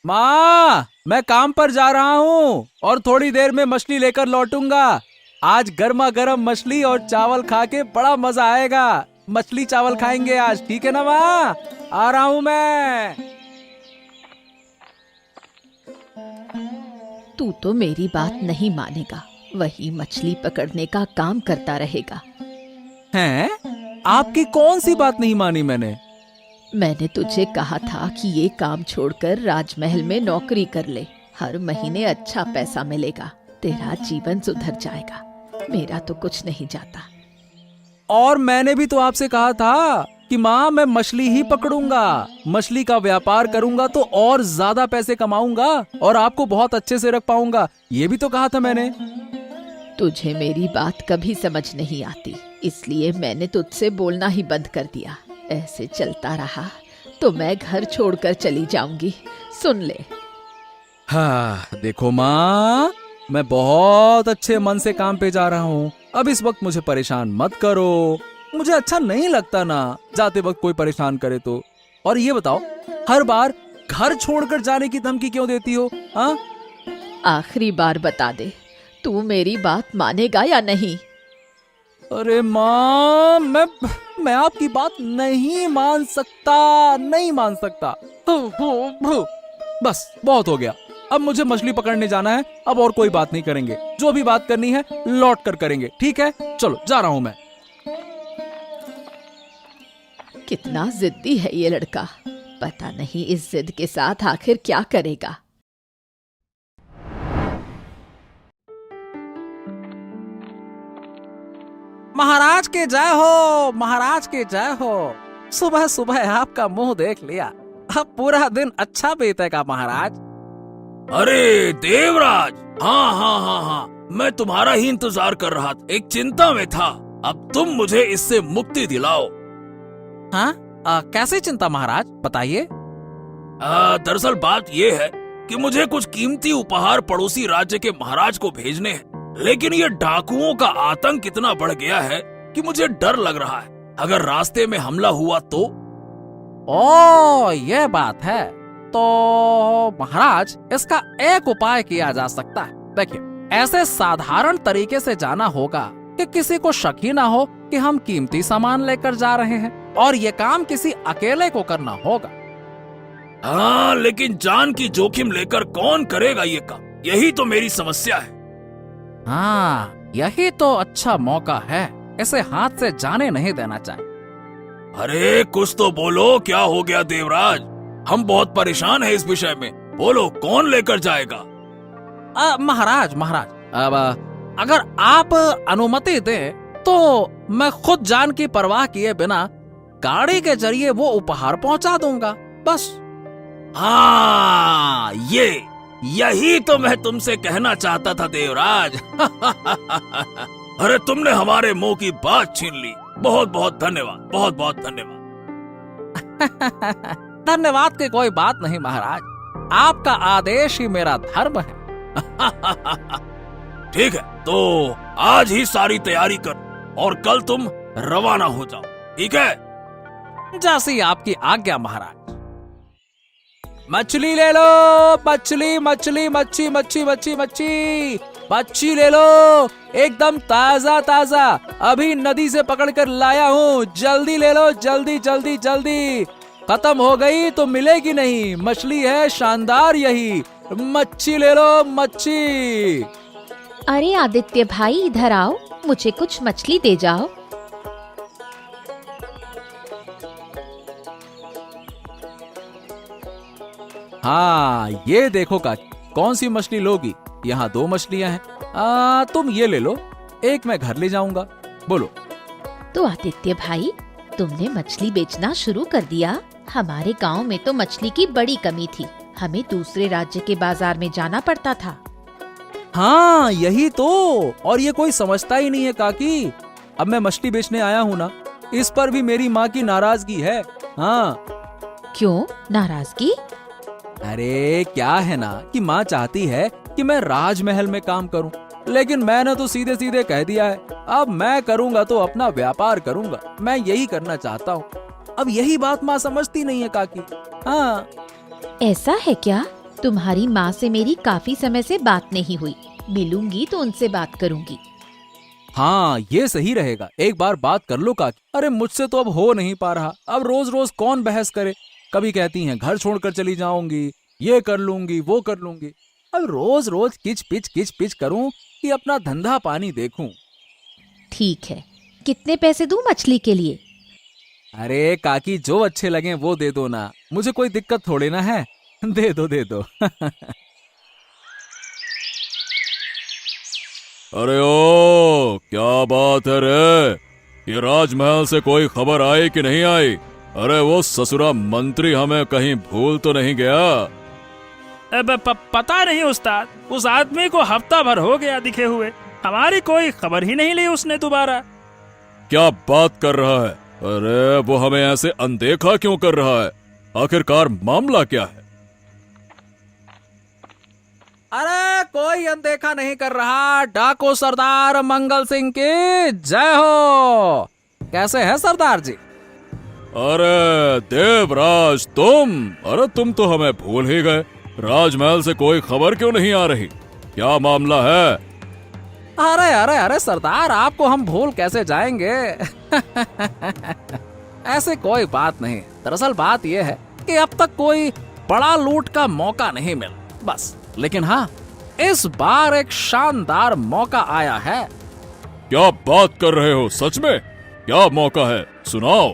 माँ, मैं काम पर जा रहा हूँ और थोड़ी देर में मछली लेकर लौटूंगा। आज गर्मा गर्म मछली और चावल खा के बड़ा मजा आएगा। मछली चावल खाएंगे आज, ठीक है ना माँ? आ रहा हूँ मैं। तू तो मेरी बात नहीं मानेगा, वही मछली पकड़ने का काम करता रहेगा। हैं? आपकी कौन सी बात नहीं मानी मैंने? मैंने तुझे कहा था कि ये काम छोड़कर राजमहल में नौकरी कर ले। हर महीने अच्छा पैसा मिलेगा, तेरा जीवन सुधर जाएगा। मेरा तो कुछ नहीं जाता। और मैंने भी तो आपसे कहा था कि माँ मैं मछली ही पकड़ूंगा, मछली का व्यापार करूंगा तो और ज्यादा पैसे कमाऊंगा और आपको बहुत अच्छे से रख पाऊंगा। ये भी तो कहा था मैंने। तुझे मेरी बात कभी समझ नहीं आती, इसलिए मैंने तुझसे बोलना ही बंद कर दिया। ऐसे चलता रहा तो मैं घर छोड़कर चली जाऊंगी, सुन ले। हाँ देखो माँ, मैं बहुत अच्छे मन से काम पे जा रहा हूँ। अब इस वक्त मुझे परेशान मत करो। मुझे अच्छा नहीं लगता ना जाते वक्त कोई परेशान करे तो। और ये बताओ, हर बार घर छोड़कर जाने की धमकी क्यों देती हो? हाँ, आखिरी बार बता दे, तू मेरी बात मानेगा या नहीं? अरे माँ, मैं आपकी बात नहीं मान सकता, नहीं मान सकता। बस बहुत हो गया। अब मुझे मछली पकड़ने जाना है। अब और कोई बात नहीं करेंगे। जो भी बात करनी है लौट कर करेंगे, ठीक है? चलो जा रहा हूं मैं। कितना जिद्दी है ये लड़का, पता नहीं इस जिद के साथ आखिर क्या करेगा। महाराज के जय हो, महाराज के जय हो। सुबह सुबह आपका मुंह देख लिया, अब पूरा दिन अच्छा बीतेगा महाराज। अरे देवराज, हाँ हाँ हाँ हाँ, मैं तुम्हारा ही इंतजार कर रहा था। एक चिंता में था, अब तुम मुझे इससे मुक्ति दिलाओ। हाँ, कैसे चिंता महाराज, बताइए। दरअसल बात ये है कि मुझे कुछ कीमती उपहार पड़ोसी राज्य के महाराज को भेजने हैं, लेकिन ये डाकुओं का आतंक इतना बढ़ गया है कि मुझे डर लग रहा है। अगर रास्ते में हमला हुआ तो? ओ, ये बात है। तो महाराज, इसका एक उपाय किया जा सकता है। देखिए, ऐसे साधारण तरीके से जाना होगा कि किसी को शक ही ना हो कि हम कीमती सामान लेकर जा रहे हैं, और ये काम किसी अकेले को करना होगा। हाँ, लेकिन जान की जोखिम लेकर कौन करेगा ये काम? यही तो मेरी समस्या है। हाँ, यही तो अच्छा मौका है। इसे हाथ से जाने नहीं देना चाहिए। अरे कुछ तो बोलो, क्या हो गया देवराज? हम बहुत परेशान हैं इस विषय में। बोलो, कौन लेकर जाएगा? महाराज, अब अगर आप अनुमति दें तो मैं खुद जान की परवाह किए बिना गाड़ी के जरिए वो उपहार पहुंचा दूंगा, बस। हाँ, यही तो मैं तुमसे कहना चाहता था देवराज। अरे तुमने हमारे मुंह की बात छीन ली। बहुत बहुत धन्यवाद, बहुत बहुत धन्यवाद। धन्यवाद की कोई बात नहीं महाराज, आपका आदेश ही मेरा धर्म है। ठीक है, तो आज ही सारी तैयारी करो और कल तुम रवाना हो जाओ, ठीक है? जैसी आपकी आज्ञा महाराज। मछली ले लो, मछली मछली मच्छी मच्छी मच्छी मच्छी मच्छी ले लो, एकदम ताजा ताजा, अभी नदी से पकड़ कर लाया हूँ। जल्दी ले लो, जल्दी जल्दी जल्दी। खत्म हो गई तो मिलेगी नहीं। मछली है शानदार यही। मच्छी ले लो, मच्छी। अरे आदित्य भाई, इधर आओ, मुझे कुछ मछली दे जाओ। हाँ, ये देखो काकी, कौन सी मछली लोगी? यहाँ 2 मछलियाँ हैं। तुम ये ले लो, एक मैं घर ले जाऊंगा। बोलो। तो आदित्य भाई, तुमने मछली बेचना शुरू कर दिया? हमारे गांव में तो मछली की बड़ी कमी थी, हमें दूसरे राज्य के बाजार में जाना पड़ता था। हाँ, यही तो। और ये कोई समझता ही नहीं है काकी। अब मैं मछली बेचने आया हूँ ना, इस पर भी मेरी माँ की नाराजगी है। हाँ। क्यों नाराजगी? अरे क्या है ना कि माँ चाहती है कि मैं राजमहल में काम करूं, लेकिन मैंने तो सीधे सीधे कह दिया है, अब मैं करूंगा तो अपना व्यापार करूंगा। मैं यही करना चाहता हूँ। अब यही बात माँ समझती नहीं है काकी। हाँ। ऐसा है क्या? तुम्हारी माँ से मेरी काफी समय से बात नहीं हुई, मिलूंगी तो उनसे बात करूंगी। हाँ, ये सही रहेगा। एक बार बात कर लो काकी। अरे मुझसे तो अब हो नहीं पा रहा। अब रोज रोज कौन बहस करे। कभी कहती हैं घर छोड़कर चली जाऊंगी, ये कर लूंगी, वो कर लूंगी। अब रोज रोज किच पिच करूं कि अपना धंधा पानी देखूं। ठीक है, कितने पैसे दूं मछली के लिए? अरे काकी, जो अच्छे लगे वो दे दो ना, मुझे कोई दिक्कत थोड़ी ना है। दे दो दे दो। अरे ओ, क्या बात है रे? ये राजमहल से कोई खबर आई कि नहीं आई? अरे वो ससुरा मंत्री हमें कहीं भूल तो नहीं गया? अब पता नहीं उस्ताद, उस आदमी को हफ्ता भर हो गया दिखे हुए, हमारी कोई खबर ही नहीं ली उसने दोबारा। क्या बात कर रहा है? अरे वो हमें ऐसे अनदेखा क्यों कर रहा है? आखिरकार मामला क्या है? अरे कोई अनदेखा नहीं कर रहा। डाको सरदार मंगल सिंह की जय हो। कैसे है सरदार जी? अरे देवराज अरे तुम तो हमें भूल ही गए। राजमहल से कोई खबर क्यों नहीं आ रही? क्या मामला है? अरे अरे अरे सरदार, आपको हम भूल कैसे जाएंगे। ऐसे कोई बात नहीं। दरअसल बात यह है कि अब तक कोई बड़ा लूट का मौका नहीं मिला, बस। लेकिन हाँ, इस बार एक शानदार मौका आया है। क्या बात कर रहे हो? सच में? क्या मौका है? सुनाओ।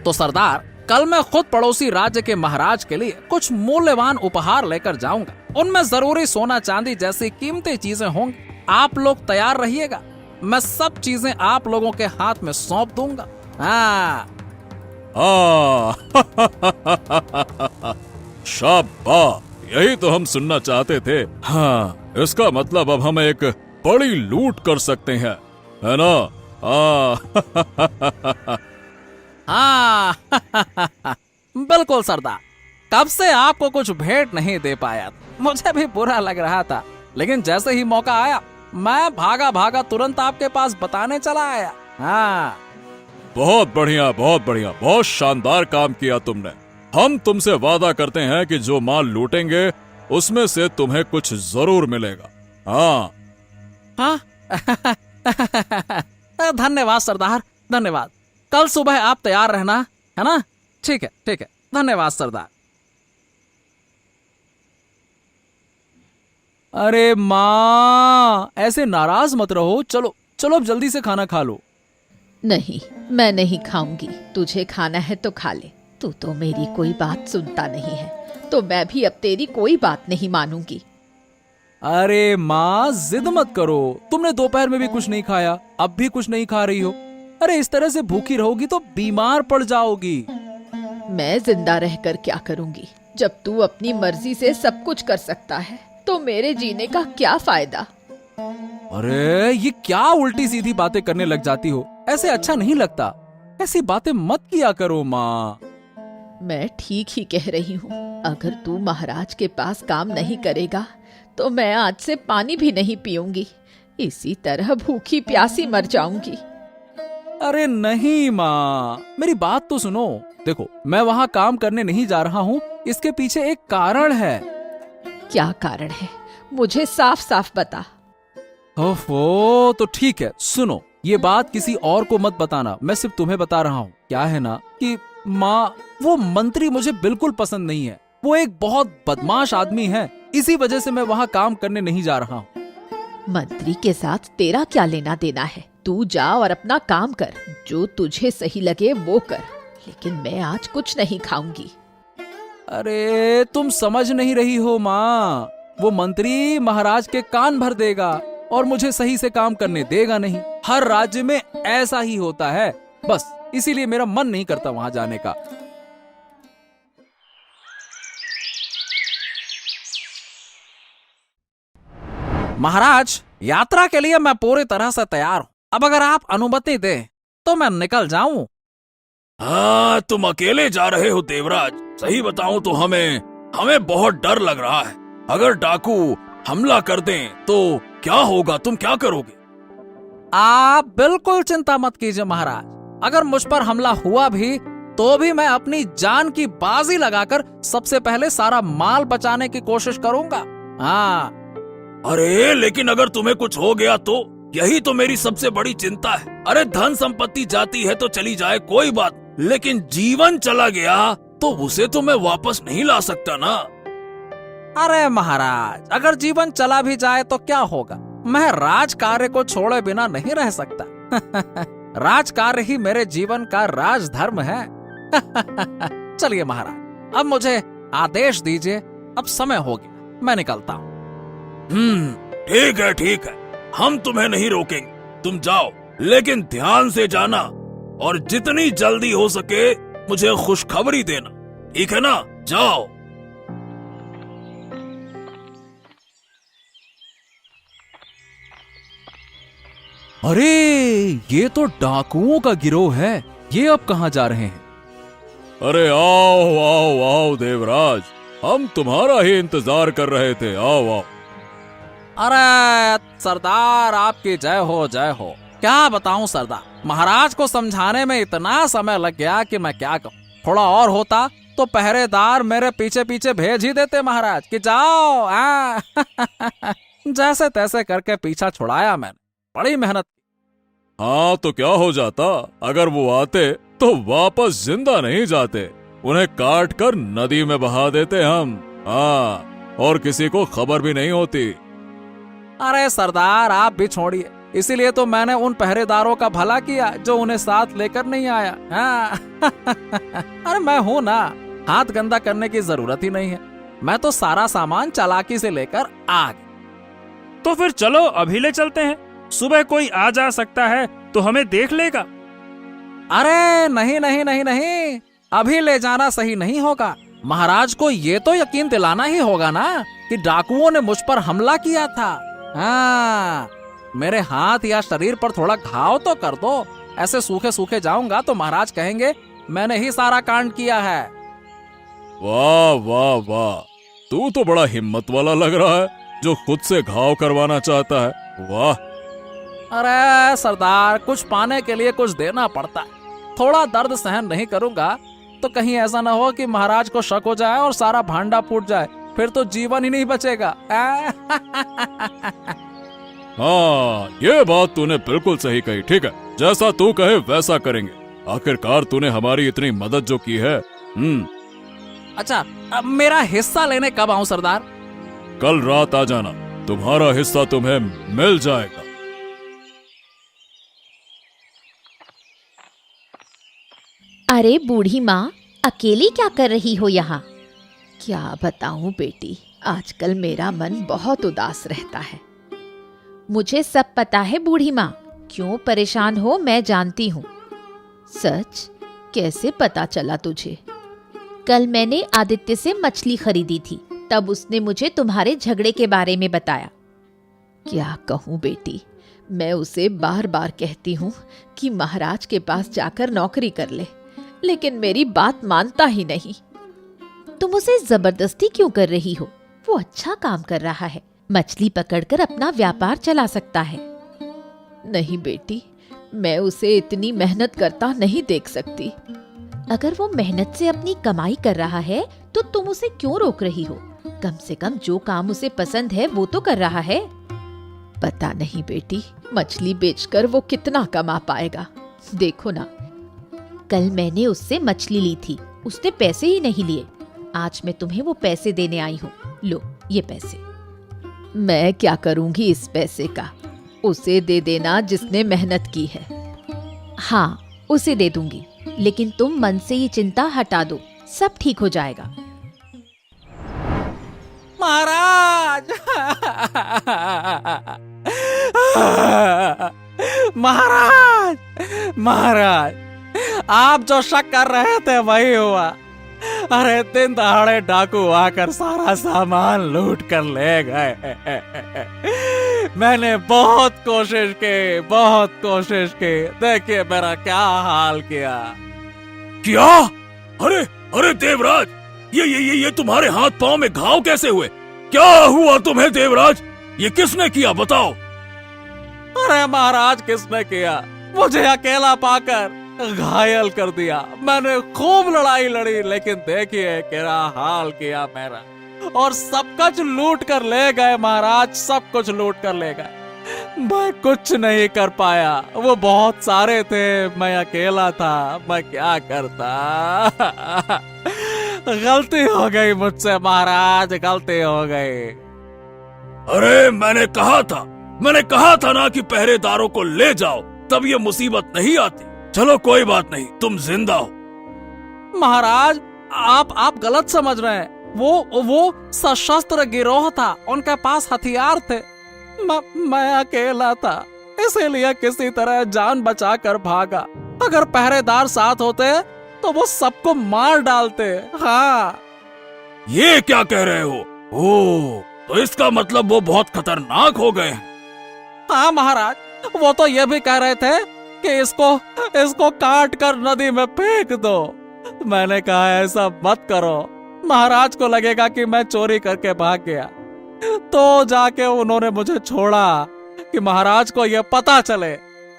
तो सरदार, कल मैं खुद पड़ोसी राज्य के महाराज के लिए कुछ मूल्यवान उपहार लेकर जाऊंगा। उनमें जरूरी सोना चांदी जैसी कीमती चीजें होंगी। आप लोग तैयार रहिएगा। मैं सब चीजें आप लोगों के हाथ में सौंप दूंगा। हाँ। शाबाश, यही तो हम सुनना चाहते थे। हाँ, इसका मतलब अब हम एक बड़ी लूट कर सकते हैं, है ना? हाँ। बिल्कुल सरदार, कब से आपको कुछ भेंट नहीं दे पाया। मुझे भी बुरा लग रहा था, लेकिन जैसे ही मौका आया मैं भागा भागा तुरंत आपके पास बताने चला आया। हाँ। बहुत बढ़िया, बहुत बढ़िया, बहुत शानदार काम किया तुमने। हम तुमसे वादा करते हैं कि जो माल लूटेंगे उसमें से तुम्हें कुछ जरूर मिलेगा। हाँ। हाँ। धन्यवाद सरदार, धन्यवाद। कल सुबह आप तैयार रहना, है ना? ठीक है, ठीक है। धन्यवाद सरदार। अरे माँ, ऐसे नाराज मत रहो। चलो चलो, अब जल्दी से खाना खा लो। नहीं, मैं नहीं खाऊंगी। तुझे खाना है तो खा ले। तू तो मेरी कोई बात सुनता नहीं है, तो मैं भी अब तेरी कोई बात नहीं मानूंगी। अरे माँ, जिद मत करो। तुमने दोपहर में भी कुछ नहीं खाया, अब भी कुछ नहीं खा रही हो। अरे इस तरह से भूखी रहोगी तो बीमार पड़ जाओगी। मैं जिंदा रहकर क्या करूंगी? जब तू अपनी मर्जी से सब कुछ कर सकता है तो मेरे जीने का क्या फायदा? अरे ये क्या उल्टी सीधी बातें करने लग जाती हो? ऐसे अच्छा नहीं लगता। ऐसी बातें मत किया करो माँ। मैं ठीक ही कह रही हूँ। अगर तू महाराज के पास काम नहीं करेगा तो मैं आज से पानी भी नहीं पीऊंगी। इसी तरह भूखी प्यासी मर जाऊंगी। अरे नहीं माँ, मेरी बात तो सुनो। देखो, मैं वहाँ काम करने नहीं जा रहा हूँ, इसके पीछे एक कारण है। क्या कारण है? मुझे साफ साफ बता। ओफो, तो ठीक है, सुनो। ये बात किसी और को मत बताना, मैं सिर्फ तुम्हें बता रहा हूँ। क्या है ना कि माँ, वो मंत्री मुझे बिल्कुल पसंद नहीं है। वो एक बहुत बदमाश आदमी है। इसी वजह से मैं वहाँ काम करने नहीं जा रहा हूँ। मंत्री के साथ तेरा क्या लेना देना है? तू जा और अपना काम कर। जो तुझे सही लगे वो कर, लेकिन मैं आज कुछ नहीं खाऊंगी। अरे तुम समझ नहीं रही हो माँ। वो मंत्री महाराज के कान भर देगा और मुझे सही से काम करने देगा नहीं। हर राज्य में ऐसा ही होता है। बस इसीलिए मेरा मन नहीं करता वहां जाने का। महाराज, यात्रा के लिए मैं पूरी तरह से तैयार हूँ। अब अगर आप अनुमति दे तो मैं निकल जाऊं। हाँ, तुम अकेले जा रहे हो देवराज? सही बताऊं तो हमें बहुत डर लग रहा है। अगर डाकू हमला कर दें तो क्या होगा? तुम क्या करोगे? आप बिल्कुल चिंता मत कीजिए महाराज। अगर मुझ पर हमला हुआ भी तो भी मैं अपनी जान की बाजी लगाकर सबसे पहले सारा माल बचाने की कोशिश करूंगा। हाँ। अरे लेकिन अगर तुम्हें कुछ हो गया तो? यही तो मेरी सबसे बड़ी चिंता है। अरे धन संपत्ति जाती है तो चली जाए, कोई बात, लेकिन जीवन चला गया तो उसे तो मैं वापस नहीं ला सकता ना। अरे महाराज, अगर जीवन चला भी जाए तो क्या होगा? मैं राज कार्य को छोड़े बिना नहीं रह सकता। राज कार्य ही मेरे जीवन का राज धर्म है। चलिए महाराज, अब मुझे आदेश दीजिए, अब समय हो गया, मैं निकलता हूँ। ठीक है, हम तुम्हें नहीं रोकेंगे, तुम जाओ, लेकिन ध्यान से जाना और जितनी जल्दी हो सके मुझे खुशखबरी देना, ठीक है ना? जाओ। अरे ये तो डाकुओं का गिरोह है, ये अब कहाँ जा रहे हैं? अरे आओ आओ आओ देवराज, हम तुम्हारा ही इंतजार कर रहे थे, आओ आओ। अरे सरदार, आपकी जय हो जय हो। क्या बताऊं सरदार, महाराज को समझाने में इतना समय लग गया कि मैं क्या कहूं। थोड़ा और होता तो पहरेदार मेरे पीछे पीछे भेज ही देते महाराज कि जाओ। जैसे तैसे करके पीछा छुड़ाया मैंने, बड़ी मेहनत। हाँ तो क्या हो जाता अगर वो आते तो वापस जिंदा नहीं जाते, उन्हें काट कर नदी में बहा देते हम। हाँ, और किसी को खबर भी नहीं होती। अरे सरदार, आप भी छोड़िए, इसीलिए तो मैंने उन पहरेदारों का भला किया जो उन्हें साथ लेकर नहीं आया। हाँ। अरे मैं हूं ना, हाथ गंदा करने की जरूरत ही नहीं है। मैं तो सारा सामान चालाकी से लेकर आ गया। तो फिर चलो अभी ले चलते हैं, सुबह कोई आ जा सकता है तो हमें देख लेगा। अरे नहीं नहीं नहीं नहीं, अभी ले जाना सही नहीं होगा। महाराज को ये तो यकीन दिलाना ही होगा ना कि डाकुओं ने मुझ पर हमला किया था। हाँ, मेरे हाथ या शरीर पर थोड़ा घाव तो कर दो। ऐसे सूखे सूखे जाऊंगा तो महाराज कहेंगे मैंने ही सारा कांड किया है। वाह वाह वाह, तू तो बड़ा हिम्मत वाला लग रहा है जो खुद से घाव करवाना चाहता है। वाह। अरे सरदार, कुछ पाने के लिए कुछ देना पड़ता है। थोड़ा दर्द सहन नहीं करूंगा तो कहीं ऐसा ना हो कि महाराज को शक हो जाए और सारा भांडा फूट जाए, फिर तो जीवन ही नहीं बचेगा। हाँ, ये बात तूने बिल्कुल सही कही। ठीक है, जैसा तू कहे वैसा करेंगे। आखिरकार तूने हमारी इतनी मदद जो की है। अच्छा, अब मेरा हिस्सा लेने कब आऊं सरदार? कल रात आ जाना, तुम्हारा हिस्सा तुम्हें मिल जाएगा। अरे बूढ़ी माँ, अकेली क्या कर रही हो यहाँ? क्या बताऊं बेटी, आजकल मेरा मन बहुत उदास रहता है। मुझे सब पता है बूढ़ी माँ, क्यों परेशान हो मैं जानती हूँ। सच? कैसे पता चला तुझे? कल मैंने आदित्य से मछली खरीदी थी, तब उसने मुझे तुम्हारे झगड़े के बारे में बताया। क्या कहूँ बेटी, मैं उसे बार बार कहती हूँ कि महाराज के पास जाकर नौकरी कर ले, लेकिन मेरी बात मानता ही नहीं। तुम उसे जबरदस्ती क्यों कर रही हो? वो अच्छा काम कर रहा है, मछली पकड़कर अपना व्यापार चला सकता है। नहीं बेटी, मैं उसे इतनी मेहनत करता नहीं देख सकती। अगर वो मेहनत से अपनी कमाई कर रहा है तो तुम उसे क्यों रोक रही हो? कम से कम जो काम उसे पसंद है वो तो कर रहा है। पता नहीं बेटी, मछली बेचकर वो कितना कमा पाएगा। देखो ना, कल मैंने उससे मछली ली थी, उसने पैसे ही नहीं लिए। आज मैं तुम्हें वो पैसे देने आई हूँ, लो ये पैसे। मैं क्या करूंगी इस पैसे का? उसे दे देना जिसने मेहनत की है। हाँ, उसे दे दूंगी, लेकिन तुम मन से ये चिंता हटा दो, सब ठीक हो जाएगा। महाराज। महाराज, महाराज, आप जो शक कर रहे थे वही हुआ। अरे दिन दहाड़े डाकू आकर सारा सामान लूट कर ले गए। मैंने बहुत कोशिश की, देखिए मेरा क्या हाल किया। क्या? अरे अरे देवराज, ये तुम्हारे हाथ पांव में घाव कैसे हुए? क्या हुआ तुम्हें देवराज? ये किसने किया बताओ? अरे महाराज, किसने किया? मुझे अकेला पाकर घायल कर दिया। मैंने खूब लड़ाई लड़ी, लेकिन देखिए क्या हाल किया मेरा। और सब कुछ लूट कर ले गए महाराज, सब कुछ लूट कर ले गए। मैं कुछ नहीं कर पाया, वो बहुत सारे थे, मैं अकेला था, मैं क्या करता। गलती हो गई मुझसे महाराज, गलती हो गई। अरे मैंने कहा था ना कि पहरेदारों को ले जाओ, तब ये मुसीबत नहीं आती। चलो कोई बात नहीं, तुम जिंदा हो। महाराज आप गलत समझ रहे हैं। वो सशस्त्र गिरोह था, उनके पास हथियार थे। मैं अकेला था, इसीलिए किसी तरह जान बचाकर भागा। अगर पहरेदार साथ होते तो वो सबको मार डालते। हाँ। ये क्या कह रहे हो? ओह, तो इसका मतलब वो बहुत खतरनाक हो गए हैं। हाँ महाराज, वो तो ये भी कह रहे थे कि इसको काट कर नदी में फेंक दो। मैंने कहा ऐसा मत करो, महाराज को लगेगा कि मैं चोरी करके भाग गया। तो जाके उन्होंने मुझे छोड़ा कि महाराज को यह पता चले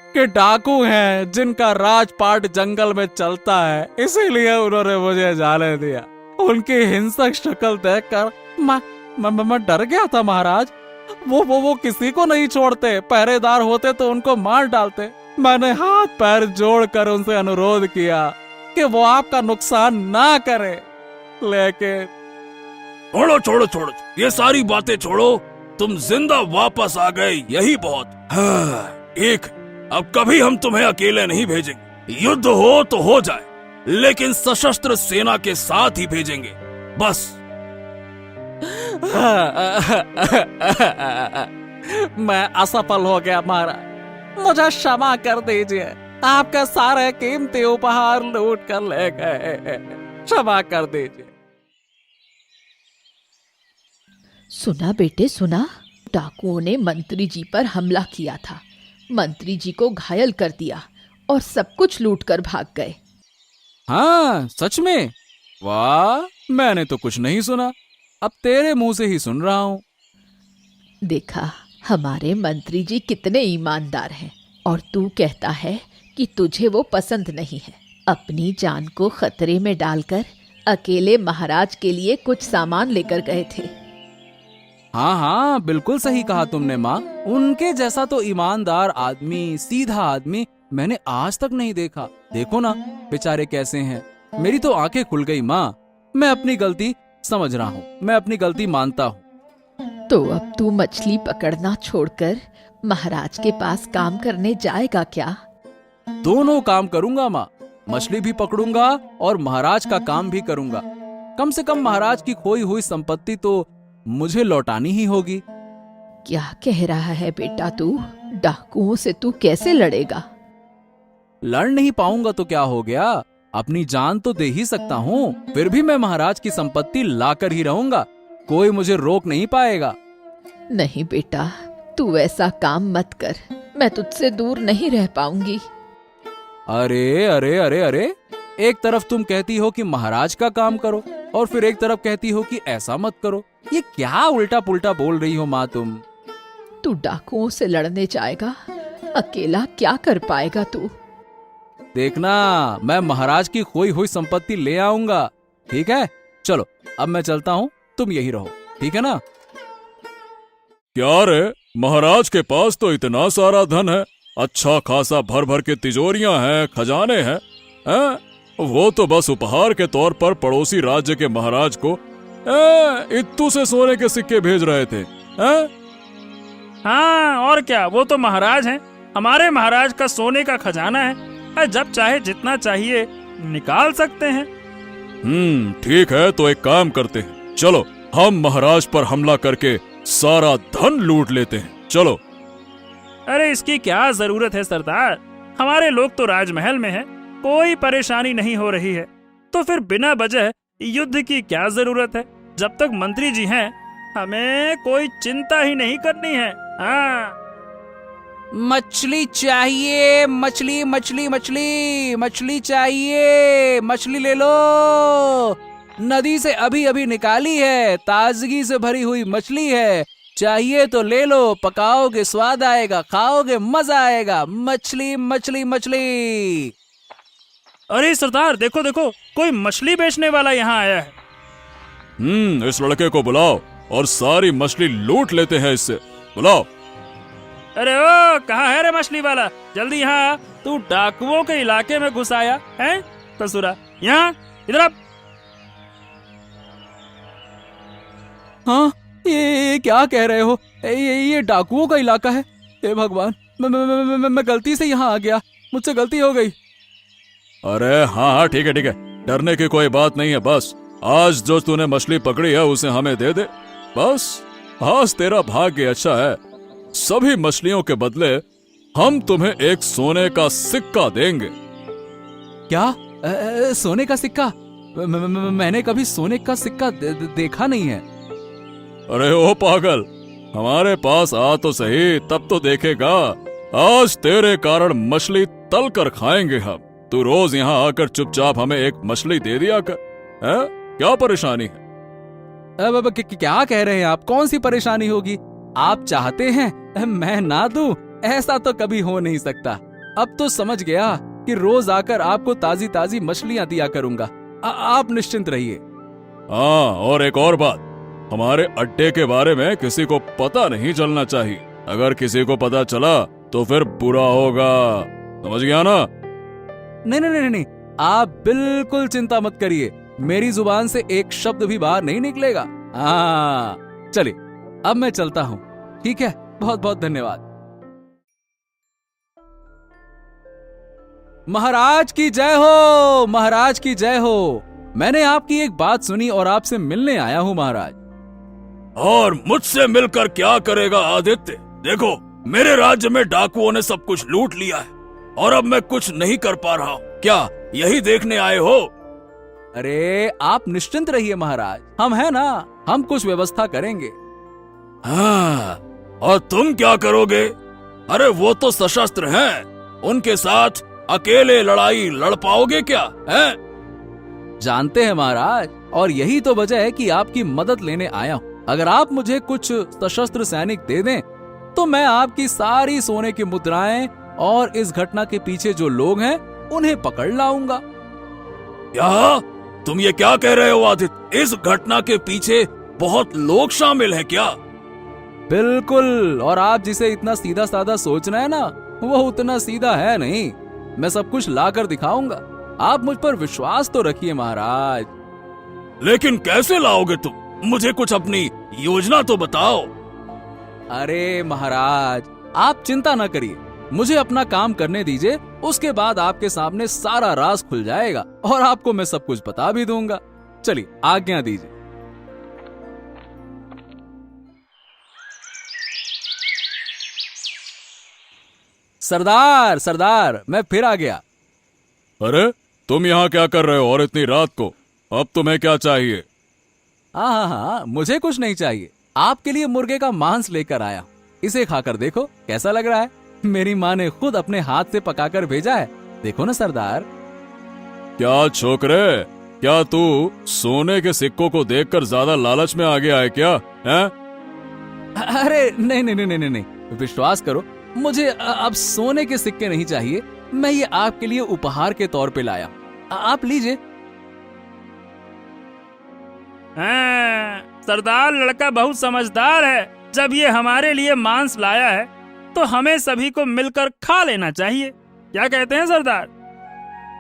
कि डाकू हैं जिनका राजपाट जंगल में चलता है, इसीलिए उन्होंने मुझे जाने दिया। उनकी हिंसक शक्ल देखकर मैं डर गया था महाराज। वो किसी को नहीं छोड़ते, पहरेदार होते तो उनको मार डालते। मैंने हाथ पैर जोड़कर उनसे अनुरोध किया कि वो आपका नुकसान ना करे, लेकिन छोड़ो, ये सारी बातें छोड़ो। तुम जिंदा वापस आ गए, यही बहुत। हाँ, अब कभी हम तुम्हें अकेले नहीं भेजेंगे। युद्ध हो तो हो जाए, लेकिन सशस्त्र सेना के साथ ही भेजेंगे, बस। मैं असफल हो गया महाराज, मुझे क्षमा कर दीजिए। आपके सारे कीमती उपहार लूट कर ले गए, क्षमा कर दीजिए। सुना बेटे सुना, डाकुओं ने मंत्री जी पर हमला किया था, मंत्री जी को घायल कर दिया और सब कुछ लूट कर भाग गए। हाँ सच में? वाह, मैंने तो कुछ नहीं सुना, अब तेरे मुंह से ही सुन रहा हूँ। देखा, हमारे मंत्री जी कितने ईमानदार हैं, और तू कहता है कि तुझे वो पसंद नहीं है। अपनी जान को खतरे में डालकर अकेले महाराज के लिए कुछ सामान लेकर गए थे। हाँ, बिल्कुल सही कहा तुमने माँ। उनके जैसा तो ईमानदार आदमी, सीधा आदमी मैंने आज तक नहीं देखा। देखो ना बेचारे कैसे हैं। मेरी तो आंखें खुल गई माँ। मैं अपनी गलती समझ रहा हूँ, मैं अपनी गलती मानता हूँ। तो अब तू मछली पकड़ना छोड़कर महाराज के पास काम करने जाएगा क्या? दोनों काम करूंगा माँ, मछली भी पकड़ूंगा और महाराज का काम भी करूंगा। कम से कम महाराज की खोई हुई संपत्ति तो मुझे लौटानी ही होगी। क्या कह रहा है बेटा तू? डाकुओं से तू कैसे लड़ेगा? लड़ नहीं पाऊंगा तो क्या हो गया, अपनी जान तो दे ही सकता हूँ। फिर भी मैं महाराज की संपत्ति लाकर ही रहूंगा, कोई मुझे रोक नहीं पाएगा। नहीं बेटा, तू ऐसा काम मत कर, मैं तुझसे दूर नहीं रह पाऊंगी। अरे अरे अरे अरे, एक तरफ तुम कहती हो कि महाराज का काम करो और फिर एक तरफ कहती हो कि ऐसा मत करो। ये क्या उल्टा पुल्टा बोल रही हो माँ तुम? तू डाकुओं से लड़ने जाएगा, अकेला क्या कर पाएगा तू? देखना, मैं महाराज की खोई हुई संपत्ति ले आऊंगा। ठीक है, चलो अब मैं चलता हूँ, तुम यही रहो, ठीक है ना? क्या रे, महाराज के पास तो इतना सारा धन है, अच्छा खासा भर भर के तिजोरियां हैं, खजाने हैं, वो तो बस उपहार के तौर पर पड़ोसी राज्य के महाराज को इत्तू से सोने के सिक्के भेज रहे थे। हाँ और क्या, वो तो महाराज हैं। हमारे महाराज का सोने का खजाना है, जब चाहे जितना चाहिए निकाल सकते हैं। ठीक है, तो एक काम करते हैं, चलो हम महाराज पर हमला करके सारा धन लूट लेते हैं, चलो। अरे इसकी क्या जरूरत है सरदार, हमारे लोग तो राजमहल में हैं, कोई परेशानी नहीं हो रही है, तो फिर बिना वजह युद्ध की क्या जरूरत है। जब तक मंत्री जी हैं, हमें कोई चिंता ही नहीं करनी है। हाँ, मछली चाहिए, मछली मछली मछली मछली चाहिए, मछली ले लो, नदी से अभी अभी निकाली है, ताजगी से भरी हुई मछली है, चाहिए तो ले लो, पकाओगे स्वाद आएगा, खाओगे मजा आएगा, मछली मछली मछली। अरे सरदार, देखो देखो, कोई मछली बेचने वाला यहाँ आया है। इस लड़के को बुलाओ और सारी मछली लूट लेते हैं इससे। बुलाओ। अरे ओ, कहाँ है रे मछली वाला? जल्दी यहाँ आ। तू डाकुओं के इलाके में घुस आया है ससुरा। यहाँ इधर आ। हाँ, ये क्या कह रहे हो? ये डाकुओं का इलाका है? हे भगवान, मैं गलती से यहाँ आ गया, मुझसे गलती हो गई। अरे हाँ हाँ, ठीक है ठीक है, डरने की कोई बात नहीं है। बस आज जो तूने मछली पकड़ी है उसे हमें दे दे। बस आज तेरा भाग्य अच्छा है। सभी मछलियों के बदले हम तुम्हें एक सोने का सिक्का देंगे। क्या? सोने का सिक्का? मैंने कभी सोने का सिक्का देखा नहीं है। अरे ओ पागल, हमारे पास आ तो सही, तब तो देखेगा। आज तेरे कारण मछली तल कर खाएंगे हम। तू रोज यहाँ आकर चुपचाप हमें एक मछली दे दिया कर। है? क्या परेशानी है? अब क्या कह रहे हैं आप? कौन सी परेशानी होगी? आप चाहते हैं मैं ना दूं? ऐसा तो कभी हो नहीं सकता। अब तो समझ गया कि रोज आकर आपको ताजी ताजी मछलियां दिया करूंगा। आप निश्चिंत रहिए। हाँ, और एक और बात, हमारे अड्डे के बारे में किसी को पता नहीं चलना चाहिए। अगर किसी को पता चला तो फिर बुरा होगा, समझ गया ना? नहीं नहीं नहीं नहीं, आप बिल्कुल चिंता मत करिए। मेरी जुबान से एक शब्द भी बाहर नहीं निकलेगा। हाँ, चलिए अब मैं चलता हूँ। ठीक है, बहुत बहुत धन्यवाद। महाराज की जय हो, महाराज की जय हो। मैंने आपकी एक बात सुनी और आपसे मिलने आया हूँ महाराज। और मुझसे मिलकर क्या करेगा आदित्य? देखो, मेरे राज्य में डाकुओं ने सब कुछ लूट लिया है और अब मैं कुछ नहीं कर पा रहा हूँ। क्या यही देखने आए हो? अरे आप निश्चिंत रहिए महाराज, हम है ना, हम कुछ व्यवस्था करेंगे। हाँ, और तुम क्या करोगे? अरे वो तो सशस्त्र हैं, उनके साथ अकेले लड़ाई लड़ पाओगे क्या? है? जानते हैं महाराज, और यही तो वजह है कि आपकी मदद लेने आया हूँ। अगर आप मुझे कुछ सशस्त्र सैनिक दे दें तो मैं आपकी सारी सोने की मुद्राएं और इस घटना के पीछे जो लोग हैं उन्हें पकड़ लाऊंगा। क्या तुम ये क्या कह रहे हो आदित्य? इस घटना के पीछे बहुत लोग शामिल हैं क्या? बिल्कुल, और आप जिसे इतना सीधा साधा सोच रहे हैं ना, वो उतना सीधा है नहीं। मैं सब कुछ ला कर दिखाऊंगा। आप मुझ पर विश्वास तो रखिए महाराज। लेकिन कैसे लाओगे तुम? मुझे कुछ अपनी योजना तो बताओ। अरे महाराज, आप चिंता न करिए, मुझे अपना काम करने दीजिए। उसके बाद आपके सामने सारा राज खुल जाएगा और आपको मैं सब कुछ बता भी दूंगा। चलिए, आज्ञा दीजिए। सरदार सरदार, मैं फिर आ गया। अरे तुम यहाँ क्या कर रहे हो और इतनी रात को? अब तुम्हें क्या चाहिए? हाँ हाँ हाँ, मुझे कुछ नहीं चाहिए। आपके लिए मुर्गे का मांस लेकर आया। इसे खाकर देखो कैसा लग रहा है। मेरी माँ ने खुद अपने हाथ से पकाकर भेजा है। देखो ना सरदार। क्या छोकरे, क्या तू सोने के सिक्कों को देखकर ज्यादा लालच में आ गया है क्या? है? अरे नहीं नहीं नहीं नहीं नहीं, विश्वास करो, मुझे अब सोने के सिक्के नहीं चाहिए। मैं ये आपके लिए उपहार के तौर पे लाया। आप लीजिए। हाँ, सरदार लड़का बहुत समझदार है। जब ये हमारे लिए मांस लाया है तो हमें सभी को मिलकर खा लेना चाहिए। क्या कहते हैं सरदार?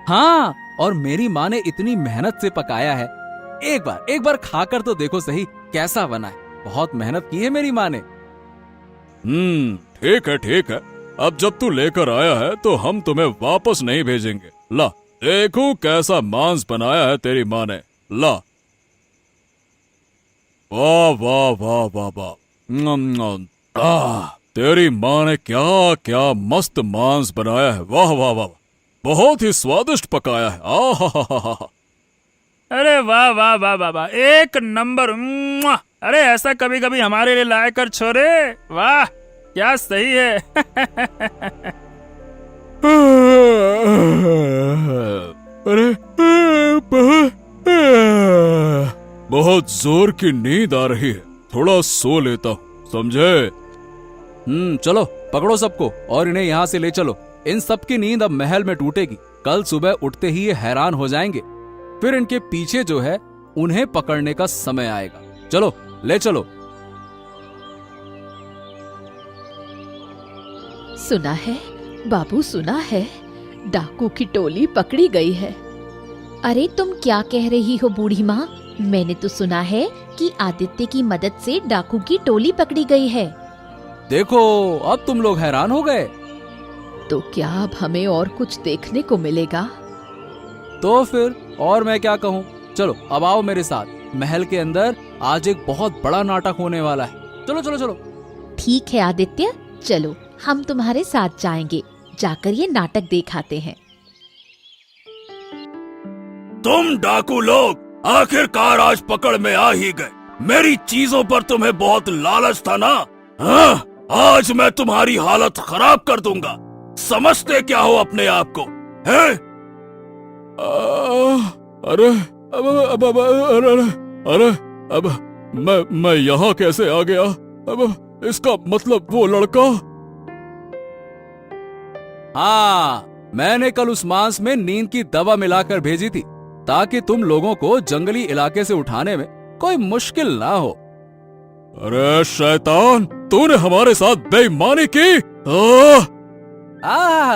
हाँ, और मेरी माँ ने इतनी मेहनत से पकाया है। एक बार खाकर तो देखो सही कैसा बना है। बहुत मेहनत की है मेरी माँ ने। ठीक है ठीक है। अब जब तू लेकर आया है तो हम तुम्हें वापस नहीं भेजेंगे। ला, देखो कैसा मांस बनाया है तेरी माँ ने। ला, वाह वाह वाह वाह वाह। तेरी माँ ने क्या क्या मस्त मांस बनाया है। वाह वाह वाह, बहुत ही स्वादिष्ट पकाया है। आहा। अरे वाह वाह वाह वाह वाह, एक नंबर। अरे ऐसा कभी कभी हमारे लिए लाया कर छोरे। वाह, क्या सही है। अरे बहुत जोर की नींद आ रही है, थोड़ा सो लेता हूँ, समझे? चलो पकड़ो सबको और इन्हें यहाँ से ले चलो। इन सबकी नींद अब महल में टूटेगी। कल सुबह उठते ही ये हैरान हो जाएंगे। फिर इनके पीछे जो है उन्हें पकड़ने का समय आएगा। चलो ले चलो। सुना है बाबू, सुना है डाकू की टोली पकड़ी गई है। अरे तुम क्या कह रही हो बूढ़ी माँ? मैंने तो सुना है कि आदित्य की मदद से डाकू की टोली पकड़ी गई है। देखो अब तुम लोग हैरान हो गए। तो क्या अब हमें और कुछ देखने को मिलेगा? तो फिर और मैं क्या कहूँ। चलो अब आओ मेरे साथ। महल के अंदर आज एक बहुत बड़ा नाटक होने वाला है। चलो चलो चलो। ठीक है आदित्य, चलो हम तुम्हारे साथ जाएंगे, जाकर ये नाटक दिखाते हैं। तुम डाकू लोग आखिरकार आज पकड़ में आ ही गए। मेरी चीजों पर तुम्हें बहुत लालच था ना? हाँ, आज मैं तुम्हारी हालत खराब कर दूंगा। समझते क्या हो अपने आप को, हैं? अरे अरे अब मैं यहाँ कैसे आ गया? अब इसका मतलब वो लड़का। हाँ, मैंने कल उस मांस में नींद की दवा मिलाकर भेजी थी ताकि तुम लोगों को जंगली इलाके से उठाने में कोई मुश्किल ना हो। अरे शैतान, तूने हमारे साथ बेईमानी की।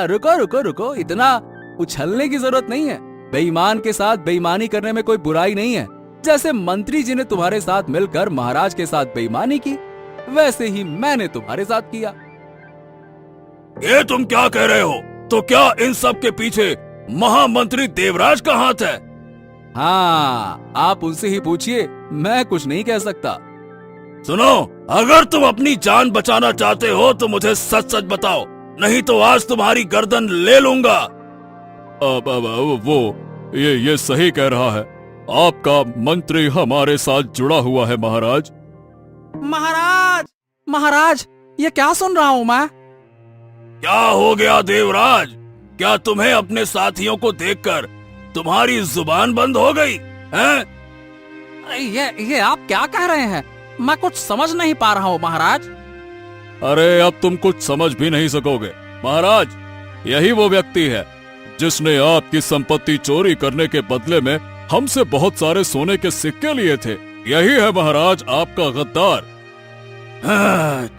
रुको रुको रुको, इतना उछलने की जरूरत नहीं है। बेईमान के साथ बेईमानी करने में कोई बुराई नहीं है। जैसे मंत्री जी ने तुम्हारे साथ मिलकर महाराज के साथ बेईमानी की, वैसे ही मैंने तुम्हारे साथ किया। ये तुम क्या कह रहे हो? तो क्या इन सब के पीछे महामंत्री देवराज का हाथ है? हाँ, आप उनसे ही पूछिए, मैं कुछ नहीं कह सकता। सुनो, अगर तुम अपनी जान बचाना चाहते हो तो मुझे सच सच बताओ, नहीं तो आज तुम्हारी गर्दन ले लूंगा। अब वो ये सही कह रहा है। आपका मंत्री हमारे साथ जुड़ा हुआ है महाराज। महाराज महाराज, ये क्या सुन रहा हूँ मैं? क्या हो गया देवराज? क्या तुम्हें अपने साथियों को देखकर तुम्हारी जुबान बंद हो गई हैं? ये आप क्या कह रहे हैं? मैं कुछ समझ नहीं पा रहा हूँ महाराज। अरे अब तुम कुछ समझ भी नहीं सकोगे महाराज। यही वो व्यक्ति है जिसने आपकी संपत्ति चोरी करने के बदले में हमसे बहुत सारे सोने के सिक्के लिए थे। यही है महाराज आपका गद्दार।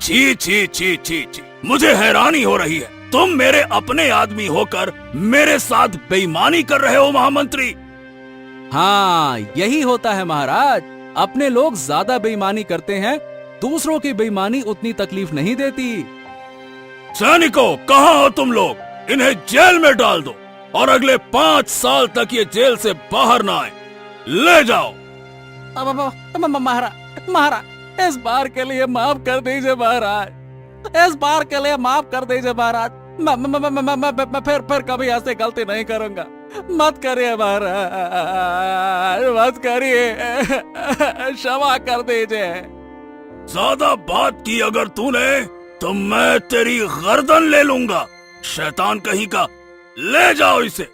छी छी छी छी छी, मुझे हैरानी हो रही है। तुम मेरे अपने आदमी होकर मेरे साथ बेईमानी कर रहे हो महामंत्री। हाँ, यही होता है महाराज। अपने लोग ज्यादा बेईमानी करते हैं, दूसरों की बेईमानी उतनी तकलीफ नहीं देती। सैनिकों, कहाँ हो तुम लोग? इन्हें जेल में डाल दो और अगले 5 साल तक ये जेल से बाहर ना आए। ले जाओ। महाराज, इस बार के लिए माफ कर दीजिए महाराज। इस बार के लिए माफ कर दीजिए महाराज। मैं फिर कभी ऐसे गलती नहीं करूंगा। मत करिए महाराज, मत करिए, क्षमा कर दीजिए। ज्यादा बात की अगर तूने तो मैं तेरी गर्दन ले लूंगा। शैतान कहीं का, ले जाओ इसे।